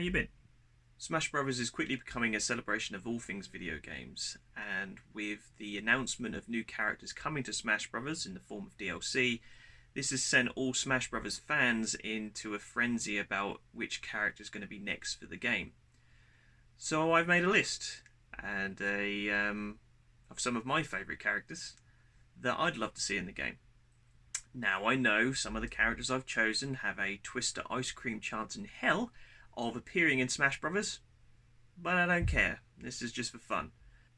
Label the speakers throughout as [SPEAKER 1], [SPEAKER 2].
[SPEAKER 1] you been? Smash Brothers is quickly becoming a celebration of all things video games, and with the announcement of new characters coming to Smash Brothers in the form of DLC, this has sent all Smash Brothers fans into a frenzy about which character is going to be next for the game. So I've made a list and of some of my favourite characters that I'd love to see in the game. Now, I know some of the characters I've chosen have a Twister ice cream chance in hell of appearing in Smash Brothers, but I don't care. This is just for fun.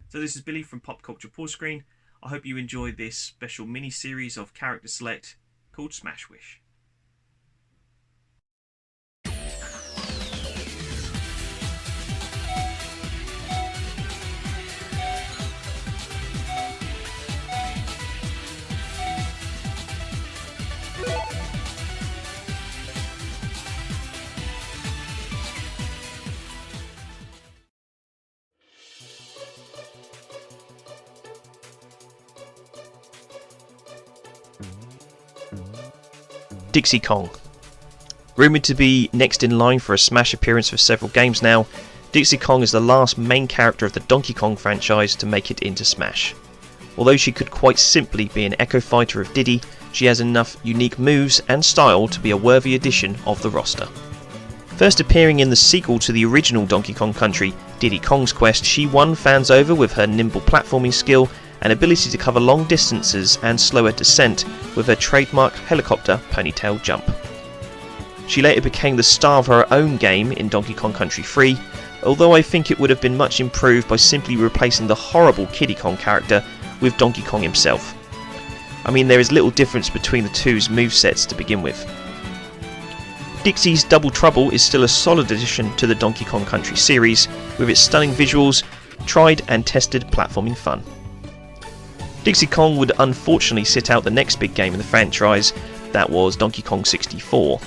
[SPEAKER 1] So this is Billy from Pop Culture Pause Screen. I hope you enjoyed this special mini-series of character select called Smash Wish.
[SPEAKER 2] Dixie Kong. Rumoured to be next in line for a Smash appearance for several games now, Dixie Kong is the last main character of the Donkey Kong franchise to make it into Smash. Although she could quite simply be an echo fighter of Diddy, she has enough unique moves and style to be a worthy addition of the roster. First appearing in the sequel to the original Donkey Kong Country, Diddy Kong's Quest, she won fans over with her nimble platforming skill and ability to cover long distances and slower descent with her trademark helicopter ponytail jump. She later became the star of her own game in Donkey Kong Country 3, although I think it would have been much improved by simply replacing the horrible Kiddy Kong character with Donkey Kong himself. I mean, there is little difference between the two's movesets to begin with. Dixie's Double Trouble is still a solid addition to the Donkey Kong Country series, with its stunning visuals, tried and tested platforming fun. Dixie Kong would unfortunately sit out the next big game in the franchise, that was Donkey Kong 64,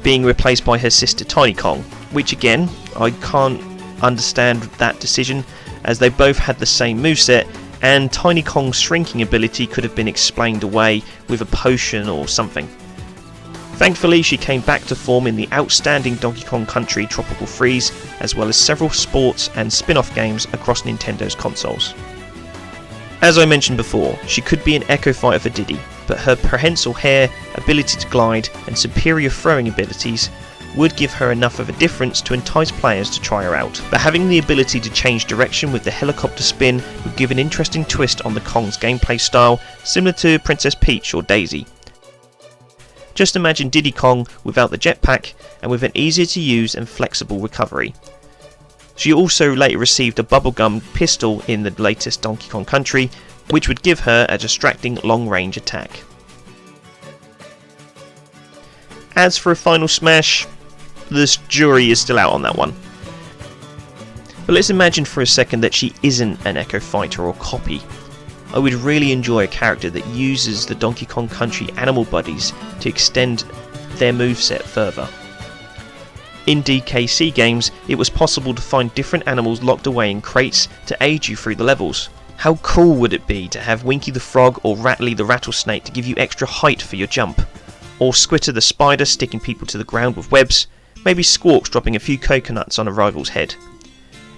[SPEAKER 2] being replaced by her sister Tiny Kong, which again, I can't understand that decision as they both had the same moveset and Tiny Kong's shrinking ability could have been explained away with a potion or something. Thankfully, she came back to form in the outstanding Donkey Kong Country Tropical Freeze, as well as several sports and spin-off games across Nintendo's consoles. As I mentioned before, she could be an echo fighter for Diddy, but her prehensile hair, ability to glide, and superior throwing abilities would give her enough of a difference to entice players to try her out. But having the ability to change direction with the helicopter spin would give an interesting twist on the Kong's gameplay style, similar to Princess Peach or Daisy. Just imagine Diddy Kong without the jetpack and with an easier to use and flexible recovery. She also later received a bubblegum pistol in the latest Donkey Kong Country, which would give her a distracting long-range attack. As for a final Smash, the jury is still out on that one. But let's imagine for a second that she isn't an echo fighter or copy. I would really enjoy a character that uses the Donkey Kong Country animal buddies to extend their moveset further. In DKC games, it was possible to find different animals locked away in crates to aid you through the levels. How cool would it be to have Winky the Frog or Rattly the Rattlesnake to give you extra height for your jump? Or Squitter the Spider sticking people to the ground with webs, maybe Squawks dropping a few coconuts on a rival's head.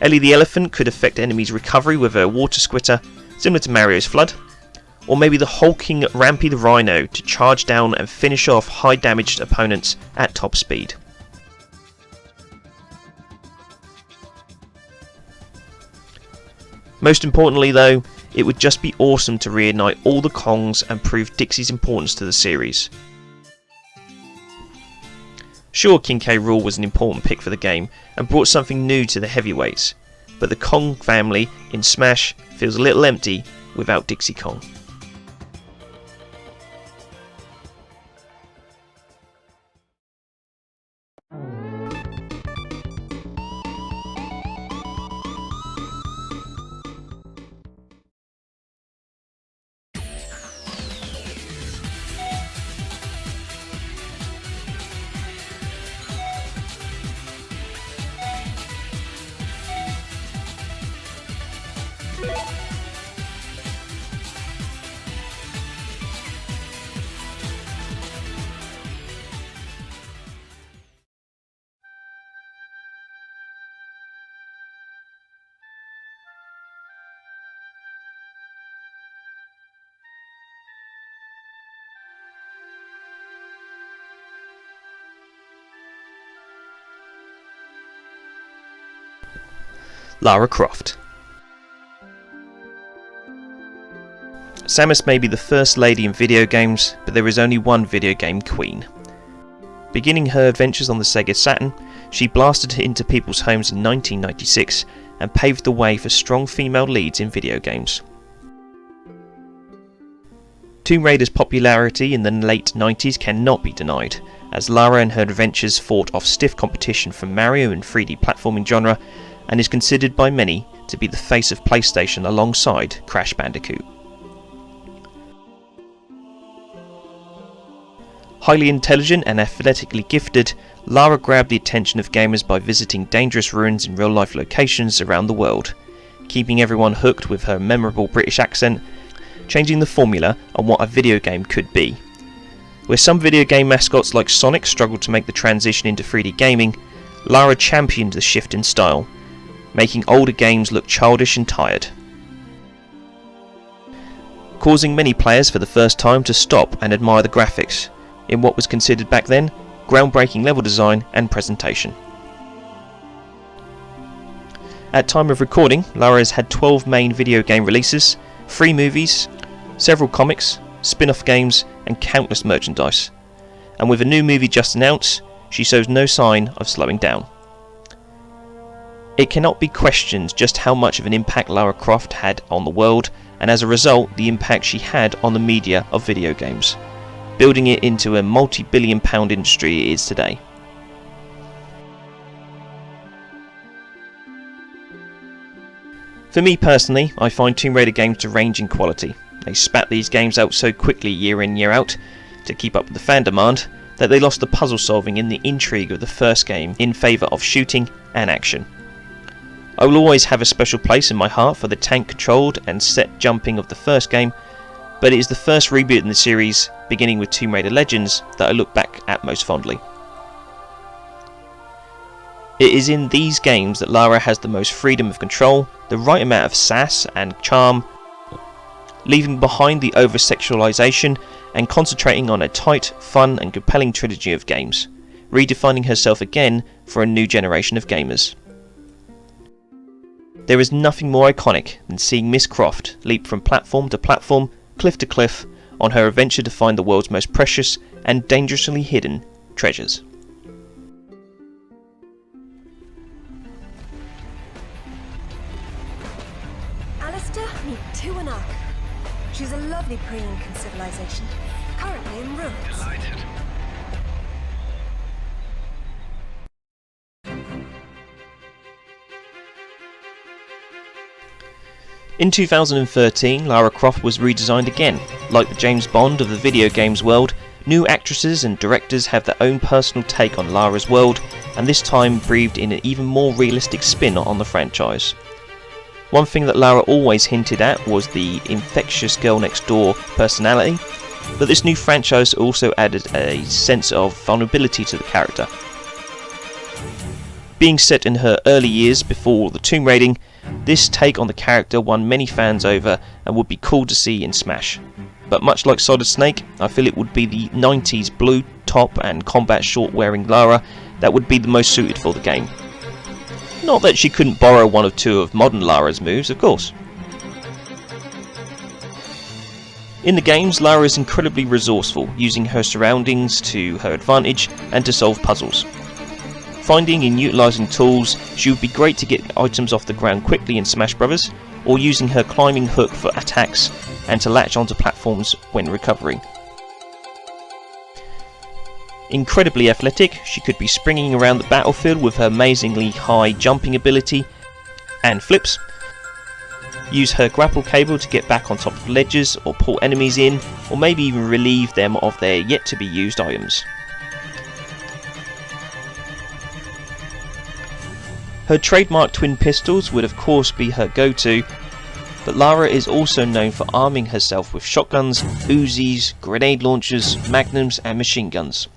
[SPEAKER 2] Ellie the Elephant could affect enemies' recovery with her Water Squitter, similar to Mario's Flood. Or maybe the hulking Rampy the Rhino to charge down and finish off high damaged opponents at top speed. Most importantly though, it would just be awesome to reignite all the Kongs and prove Dixie's importance to the series. Sure, King K. Rool was an important pick for the game and brought something new to the heavyweights, but the Kong family in Smash feels a little empty without Dixie Kong. Lara Croft. Samus may be the first lady in video games, but there is only one video game queen. Beginning her adventures on the Sega Saturn, she blasted into people's homes in 1996 and paved the way for strong female leads in video games. Tomb Raider's popularity in the late 90s cannot be denied, as Lara and her adventures fought off stiff competition from Mario and 3D platforming genre, and is considered by many to be the face of PlayStation alongside Crash Bandicoot. Highly intelligent and athletically gifted, Lara grabbed the attention of gamers by visiting dangerous ruins in real-life locations around the world, keeping everyone hooked with her memorable British accent, changing the formula on what a video game could be. Where some video game mascots like Sonic struggled to make the transition into 3D gaming, Lara championed the shift in style, making older games look childish and tired, causing many players for the first time to stop and admire the graphics, in what was considered back then groundbreaking level design and presentation. At time of recording, Lara has had 12 main video game releases, 3 movies, several comics, spin-off games and countless merchandise. And with a new movie just announced, she shows no sign of slowing down. It cannot be questioned just how much of an impact Lara Croft had on the world, and as a result the impact she had on the media of video games, building it into a multi-billion pound industry it is today. For me personally, I find Tomb Raider games to range in quality. They spat these games out so quickly year in year out to keep up with the fan demand that they lost the puzzle solving and the intrigue of the first game in favour of shooting and action. I will always have a special place in my heart for the tank controlled and set jumping of the first game, but it is the first reboot in the series, beginning with Tomb Raider Legends, that I look back at most fondly. It is in these games that Lara has the most freedom of control, the right amount of sass and charm, leaving behind the over-sexualization and concentrating on a tight, fun and compelling trilogy of games, redefining herself again for a new generation of gamers. There is nothing more iconic than seeing Miss Croft leap from platform to platform, cliff to cliff, on her adventure to find the world's most precious and dangerously hidden treasures.
[SPEAKER 3] Alistair, meet Tuanak. She's a lovely pre-Incan civilization, currently in ruins.
[SPEAKER 4] Delighted.
[SPEAKER 2] In 2013, Lara Croft was redesigned again. Like the James Bond of the video games world, new actresses and directors have their own personal take on Lara's world, and this time breathed in an even more realistic spin on the franchise. One thing that Lara always hinted at was the infectious girl next door personality, but this new franchise also added a sense of vulnerability to the character. Being set in her early years before the tomb raiding, this take on the character won many fans over and would be cool to see in Smash. But much like Solid Snake, I feel it would be the 90s blue top and combat short wearing Lara that would be the most suited for the game. Not that she couldn't borrow one or two of modern Lara's moves, of course. In the games, Lara is incredibly resourceful, using her surroundings to her advantage and to solve puzzles. Finding and utilising tools, she would be great to get items off the ground quickly in Smash Bros, or using her climbing hook for attacks and to latch onto platforms when recovering. Incredibly athletic, she could be springing around the battlefield with her amazingly high jumping ability and flips, use her grapple cable to get back on top of ledges or pull enemies in, or maybe even relieve them of their yet to be used items. Her trademark twin pistols would of course be her go-to, but Lara is also known for arming herself with shotguns, Uzis, grenade launchers, magnums and machine guns.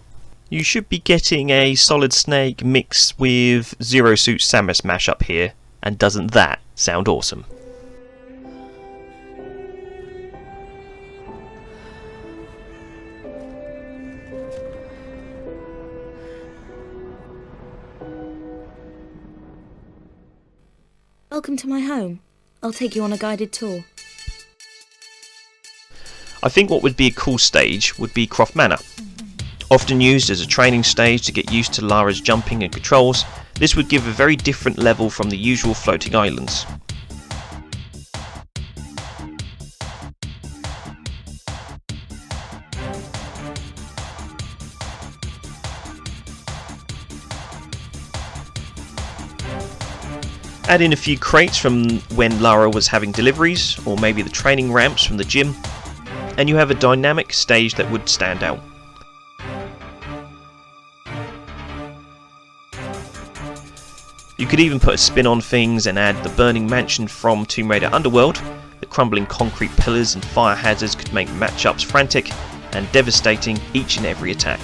[SPEAKER 2] You should be getting a Solid Snake mixed with Zero Suit Samus mashup here, and doesn't that sound awesome?
[SPEAKER 4] Welcome to my home. I'll take you on a guided tour.
[SPEAKER 2] I think what would be a cool stage would be Croft Manor. Often used as a training stage to get used to Lara's jumping and controls, this would give a very different level from the usual floating islands. Add in a few crates from when Lara was having deliveries, or maybe the training ramps from the gym, and you have a dynamic stage that would stand out. You could even put a spin on things and add the burning mansion from Tomb Raider Underworld. The crumbling concrete pillars and fire hazards could make matchups frantic and devastating each and every attack.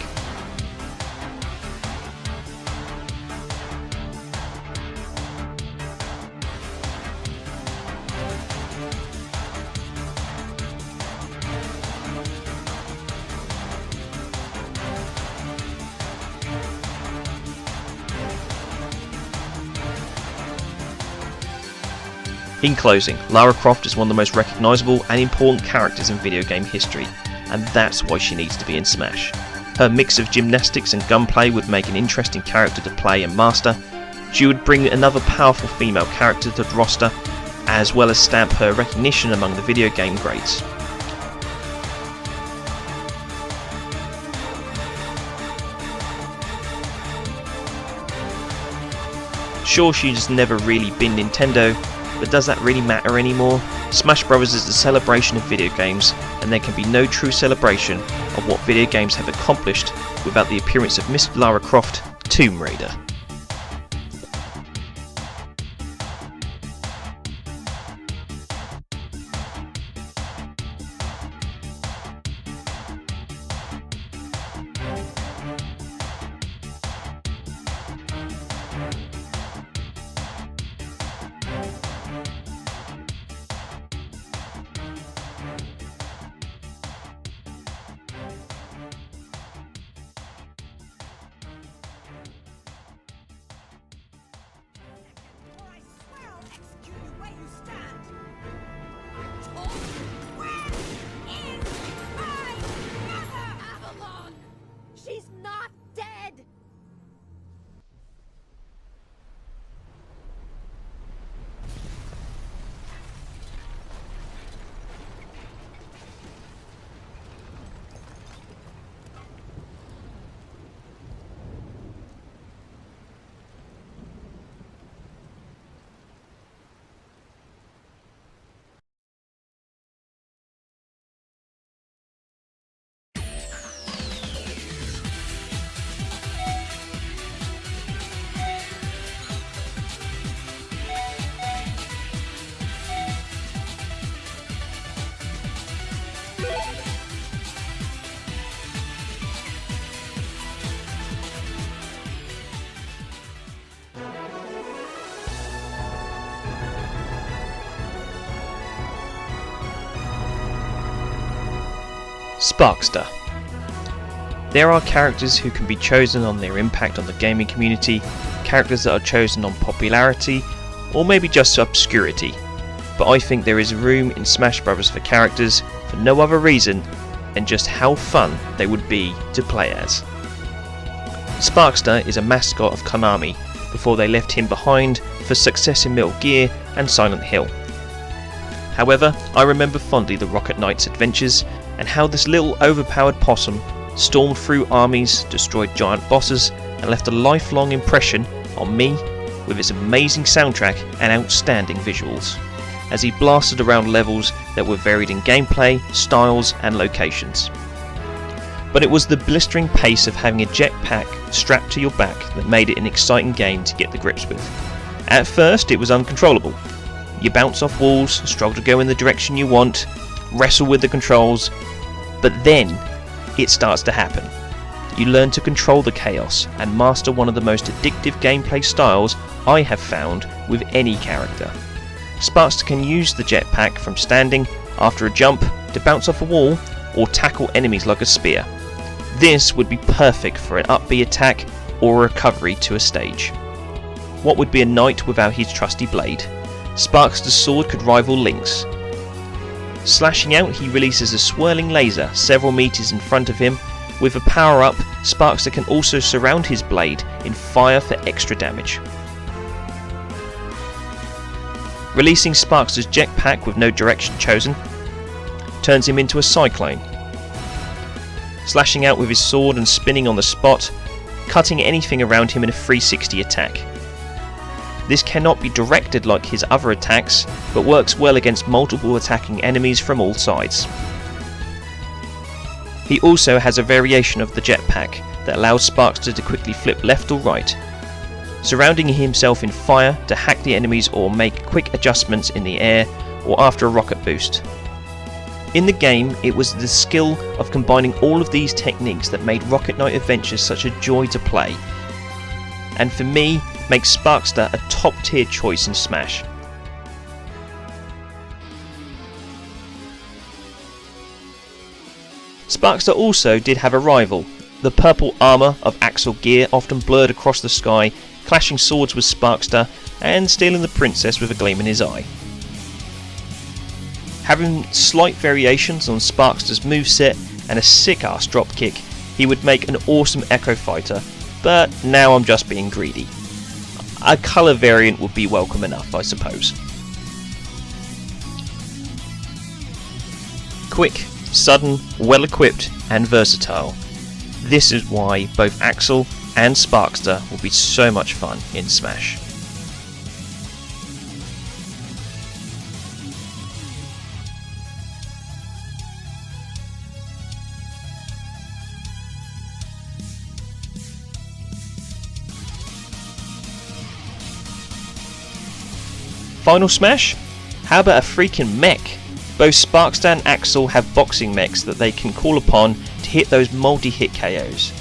[SPEAKER 2] In closing, Lara Croft is one of the most recognisable and important characters in video game history, and that's why she needs to be in Smash. Her mix of gymnastics and gunplay would make an interesting character to play and master. She would bring another powerful female character to the roster, as well as stamp her recognition among the video game greats. Sure, she's never really been Nintendo, but does that really matter anymore? Smash Bros is the celebration of video games, and there can be no true celebration of what video games have accomplished without the appearance of Miss Lara Croft, Tomb Raider.
[SPEAKER 3] She's not dead!
[SPEAKER 2] Sparkster. There are characters who can be chosen on their impact on the gaming community, characters that are chosen on popularity, or maybe just obscurity, but I think there is room in Smash Bros for characters for no other reason than just how fun they would be to play as. Sparkster is a mascot of Konami before they left him behind for success in Metal Gear and Silent Hill. However, I remember fondly the Rocket Knight's adventures and how this little overpowered possum stormed through armies, destroyed giant bosses, and left a lifelong impression on me with its amazing soundtrack and outstanding visuals, as he blasted around levels that were varied in gameplay, styles, and locations. But it was the blistering pace of having a jetpack strapped to your back that made it an exciting game to get the grips with. At first it was uncontrollable. You bounce off walls, struggle to go in the direction you want, wrestle with the controls, but then it starts to happen. You learn to control the chaos and master one of the most addictive gameplay styles I have found with any character. Sparkster can use the jetpack from standing after a jump to bounce off a wall or tackle enemies like a spear. This would be perfect for an up-B attack or a recovery to a stage. What would be a knight without his trusty blade? Sparkster's sword could rival Link's. Slashing out, he releases a swirling laser several meters in front of him. With a power-up, Sparkster can also surround his blade in fire for extra damage. Releasing Sparkster's jetpack with no direction chosen turns him into a cyclone. Slashing out with his sword and spinning on the spot, cutting anything around him in a 360 attack. This cannot be directed like his other attacks, but works well against multiple attacking enemies from all sides. He also has a variation of the jetpack that allows Sparkster to quickly flip left or right, surrounding himself in fire to hack the enemies or make quick adjustments in the air or after a rocket boost. In the game, it was the skill of combining all of these techniques that made Rocket Knight Adventures such a joy to play, and for me, makes Sparkster a top tier choice in Smash. Sparkster also did have a rival. The purple armour of Axel gear often blurred across the sky, clashing swords with Sparkster and stealing the princess with a gleam in his eye. Having slight variations on Sparkster's moveset and a sick-ass dropkick, he would make an awesome Echo Fighter, but now I'm just being greedy. A colour variant would be welcome enough, I suppose. Quick, sudden, well-equipped and versatile. This is why both Axel and Sparkster will be so much fun in Smash. Final Smash? How about a freaking mech? Both Sparkster and Axel have boxing mechs that they can call upon to hit those multi-hit KOs.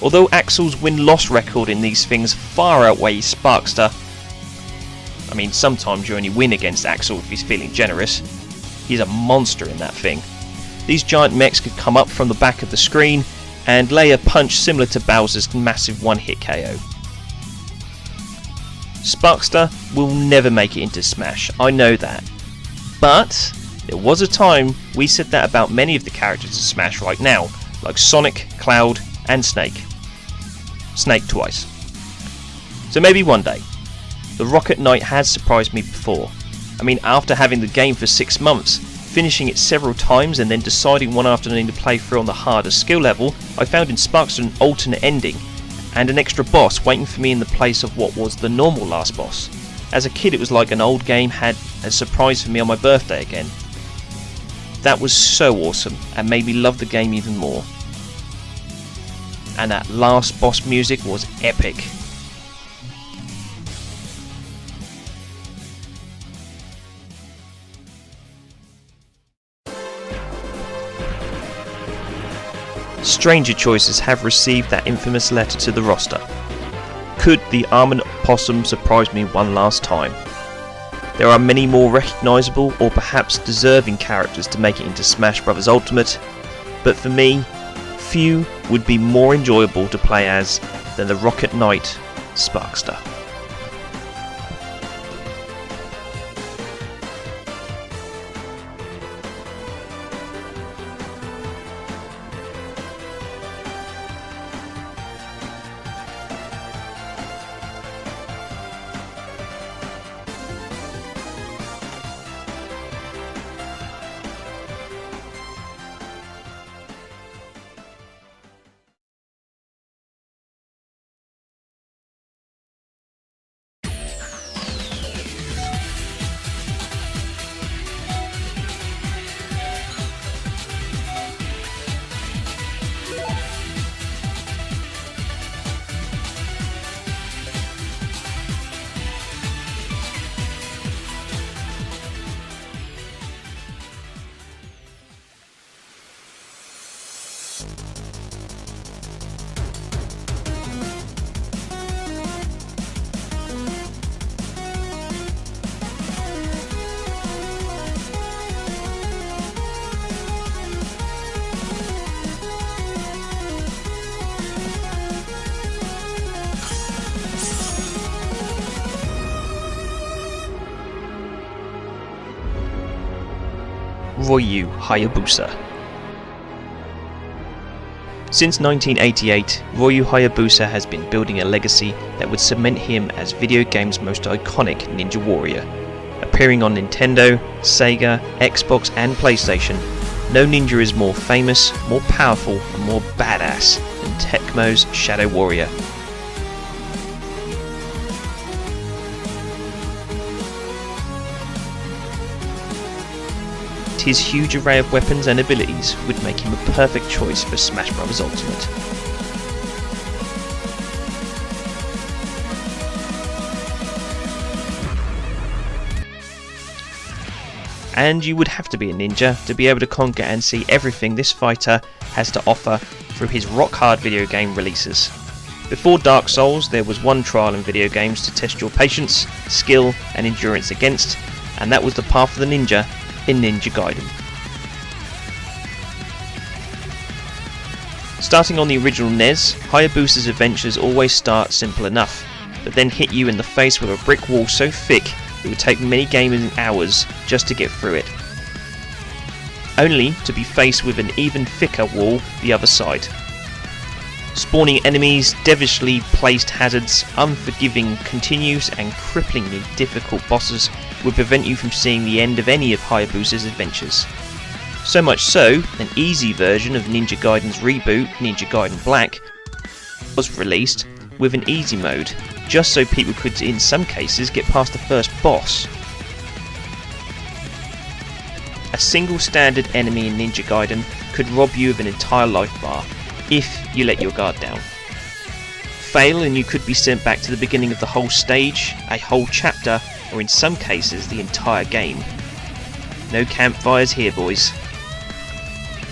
[SPEAKER 2] Although Axel's win-loss record in these things far outweighs Sparkster, I mean sometimes you only win against Axel if he's feeling generous, he's a monster in that thing. These giant mechs could come up from the back of the screen and lay a punch similar to Bowser's massive one-hit KO. Sparkster will never make it into Smash, I know that. But there was a time we said that about many of the characters in Smash right now, like Sonic, Cloud and Snake. Snake twice. So maybe one day. The Rocket Knight has surprised me before. I mean, after having the game for 6 months, finishing it several times and then deciding one afternoon to play through on the harder skill level, I found in Sparkster an alternate ending and an extra boss waiting for me in the place of what was the normal last boss. As a kid, it was like an old game had a surprise for me on my birthday again. That was so awesome and made me love the game even more. And that last boss music was epic. Stranger choices have received that infamous letter to the roster. Could the Almond Possum surprise me one last time? There are many more recognisable or perhaps deserving characters to make it into Smash Bros. Ultimate, but for me, few would be more enjoyable to play as than the Rocket Knight Sparkster. Ryu Hayabusa. Since 1988, Ryu Hayabusa has been building a legacy that would cement him as video games' most iconic ninja warrior. Appearing on Nintendo, Sega, Xbox and PlayStation, no ninja is more famous, more powerful and more badass than Tecmo's Shadow Warrior. His huge array of weapons and abilities would make him a perfect choice for Smash Bros. Ultimate. And you would have to be a ninja to be able to conquer and see everything this fighter has to offer through his rock-hard video game releases. Before Dark Souls, there was one trial in video games to test your patience, skill and endurance against, and that was the path of the ninja in Ninja Gaiden. Starting on the original NES, Hayabusa's adventures always start simple enough, but then hit you in the face with a brick wall so thick it would take many gaming hours just to get through it, only to be faced with an even thicker wall the other side. Spawning enemies, devilishly placed hazards, unforgiving, continuous and cripplingly difficult bosses would prevent you from seeing the end of any of Hayabusa's adventures. So much so, an easy version of Ninja Gaiden's reboot, Ninja Gaiden Black, was released with an easy mode, just so people could in some cases get past the first boss. A single standard enemy in Ninja Gaiden could rob you of an entire life bar, if you let your guard down. Fail and you could be sent back to the beginning of the whole stage, a whole chapter, or in some cases the entire game. No campfires here, boys.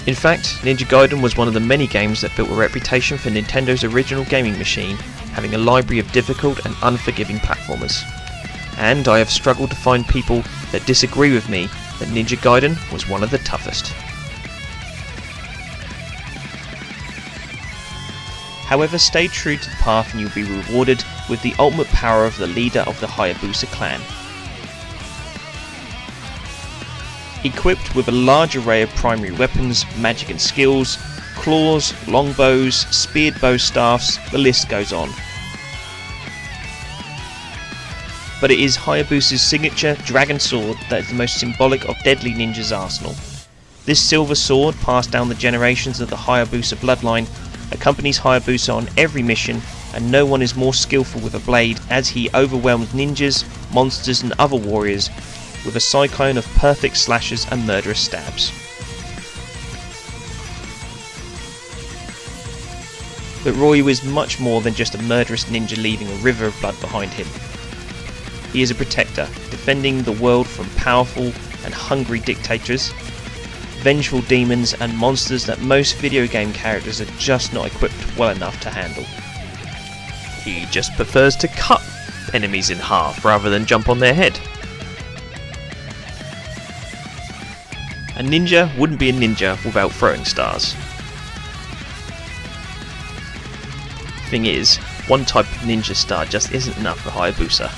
[SPEAKER 2] In fact, Ninja Gaiden was one of the many games that built a reputation for Nintendo's original gaming machine, having a library of difficult and unforgiving platformers. And I have struggled to find people that disagree with me that Ninja Gaiden was one of the toughest. However, stay true to the path and you'll be rewarded with the ultimate power of the leader of the Hayabusa clan. Equipped with a large array of primary weapons, magic and skills, claws, longbows, speared bow staffs, the list goes on. But it is Hayabusa's signature dragon sword that is the most symbolic of deadly ninja's arsenal. This silver sword, passed down the generations of the Hayabusa bloodline, accompanies Hayabusa on every mission, and no one is more skillful with a blade as he overwhelms ninjas, monsters and other warriors with a cyclone of perfect slashes and murderous stabs. But Ryu is much more than just a murderous ninja leaving a river of blood behind him. He is a protector, defending the world from powerful and hungry dictators, vengeful demons and monsters that most video game characters are just not equipped well enough to handle. He just prefers to cut enemies in half rather than jump on their head. A ninja wouldn't be a ninja without throwing stars. Thing is, one type of ninja star just isn't enough for Hayabusa.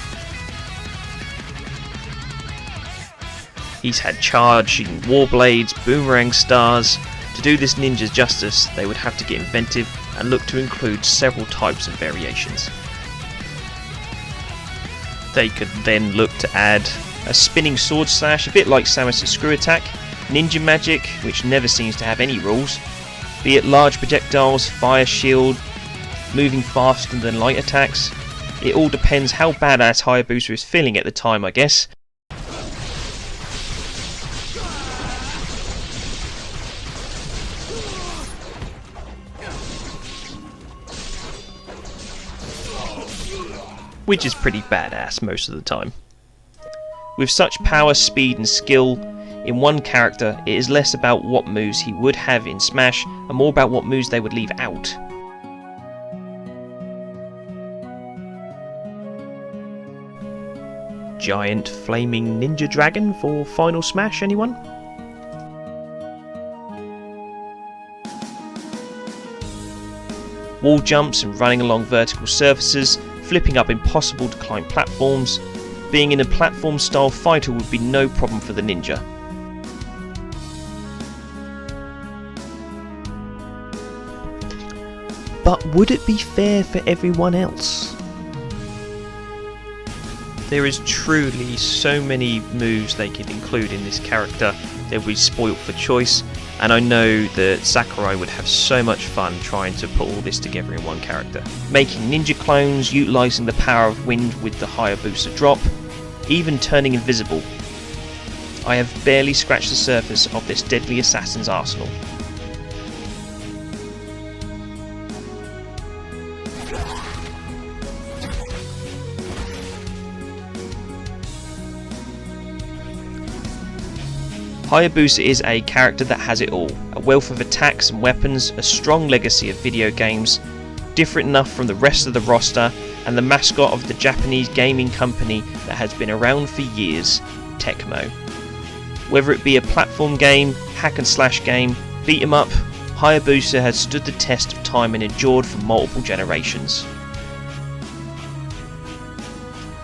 [SPEAKER 2] He's had charging warblades, boomerang stars. To do this ninja's justice, they would have to get inventive and look to include several types of variations. They could then look to add a spinning sword slash, a bit like Samus's screw attack, ninja magic, which never seems to have any rules, be it large projectiles, fire shield, moving faster than light attacks. It all depends how badass Hayabusa is feeling at the time, I guess. Which is pretty badass most of the time. With such power, speed and skill in one character, it is less about what moves he would have in Smash and more about what moves they would leave out. Giant flaming ninja dragon for Final Smash, anyone? Wall jumps and running along vertical surfaces, flipping up impossible to climb platforms. Being in a platform style fighter would be no problem for the ninja. But would it be fair for everyone else? There is truly so many moves they could include in this character. They'll be spoilt for choice, and I know that Sakurai would have so much fun trying to put all this together in one character. Making ninja clones, utilising the power of wind with the Hayabusa drop, even turning invisible. I have barely scratched the surface of this deadly assassin's arsenal. Hayabusa is a character that has it all, a wealth of attacks and weapons, a strong legacy of video games, different enough from the rest of the roster, and the mascot of the Japanese gaming company that has been around for years, Tecmo. Whether it be a platform game, hack and slash game, beat 'em up, Hayabusa has stood the test of time and endured for multiple generations.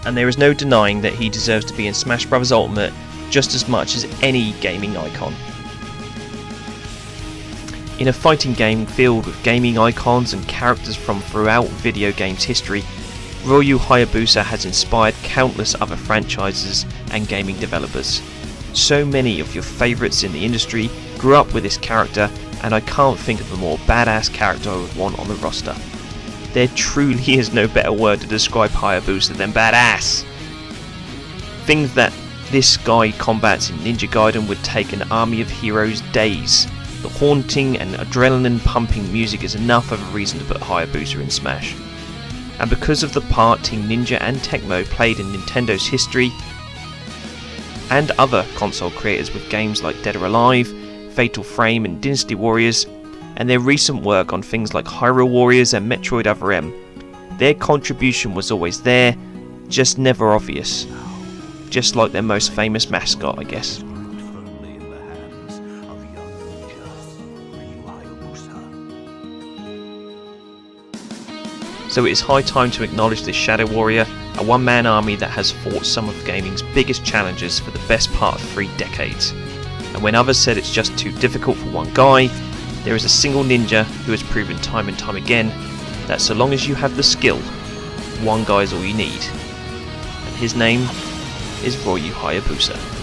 [SPEAKER 2] And there is no denying that he deserves to be in Smash Bros. Ultimate just as much as any gaming icon. In a fighting game filled with gaming icons and characters from throughout video games history, Ryu Hayabusa has inspired countless other franchises and gaming developers. So many of your favourites in the industry grew up with this character, and I can't think of a more badass character I would want on the roster. There truly is no better word to describe Hayabusa than badass. Things that this guy combats in Ninja Gaiden would take an army of heroes days. The haunting and adrenaline pumping music is enough of a reason to put Hayabusa in Smash. And because of the part Team Ninja and Tecmo played in Nintendo's history, and other console creators with games like Dead or Alive, Fatal Frame and Dynasty Warriors, and their recent work on things like Hyrule Warriors and Metroid Other M, their contribution was always there, just never obvious. Just like their most famous mascot, I guess. So it is high time to acknowledge this Shadow Warrior, a one-man army that has fought some of gaming's biggest challenges for the best part of 3 decades. And when others said it's just too difficult for one guy, there is a single ninja who has proven time and time again that so long as you have the skill, one guy is all you need. And his name is Ryu Hayabusa.